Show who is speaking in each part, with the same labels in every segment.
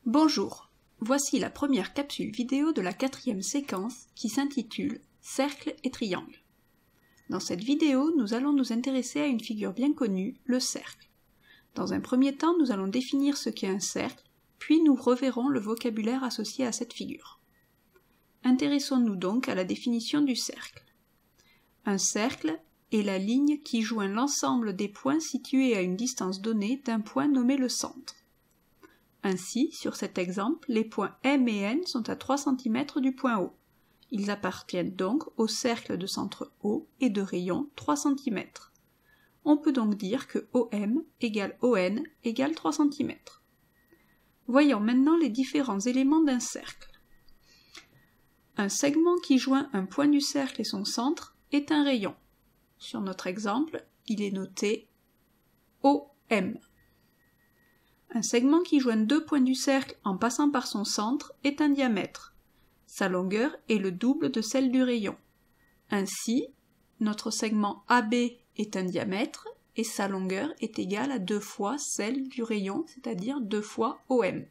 Speaker 1: Bonjour, voici la première capsule vidéo de la 4e séquence qui s'intitule « Cercle et triangle ». Dans cette vidéo, nous allons nous intéresser à une figure bien connue, le cercle. Dans un premier temps, nous allons définir ce qu'est un cercle, puis nous reverrons le vocabulaire associé à cette figure. Intéressons-nous donc à la définition du cercle. Un cercle est la ligne qui joint l'ensemble des points situés à une distance donnée d'un point nommé le centre. Ainsi, sur cet exemple, les points M et N sont à 3 cm du point O. Ils appartiennent donc au cercle de centre O et de rayon 3 cm. On peut donc dire que OM égale ON égale 3 cm. Voyons maintenant les différents éléments d'un cercle. Un segment qui joint un point du cercle et son centre est un rayon. Sur notre exemple, il est noté OM. Un segment qui joint deux points du cercle en passant par son centre est un diamètre. Sa longueur est le double de celle du rayon. Ainsi, notre segment AB est un diamètre et sa longueur est égale à 2 fois celle du rayon, c'est-à-dire 2 fois OM.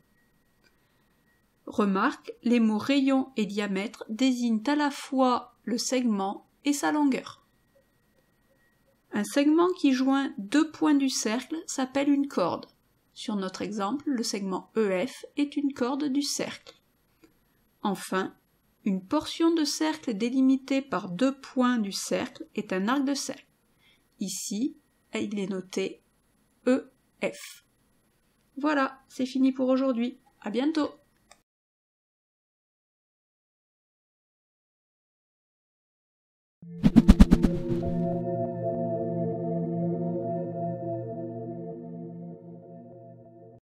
Speaker 1: Remarque, les mots rayon et diamètre désignent à la fois le segment et sa longueur. Un segment qui joint deux points du cercle s'appelle une corde. Sur notre exemple, le segment EF est une corde du cercle. Enfin, une portion de cercle délimitée par deux points du cercle est un arc de cercle. Ici, il est noté EF. Voilà, c'est fini pour aujourd'hui. À bientôt!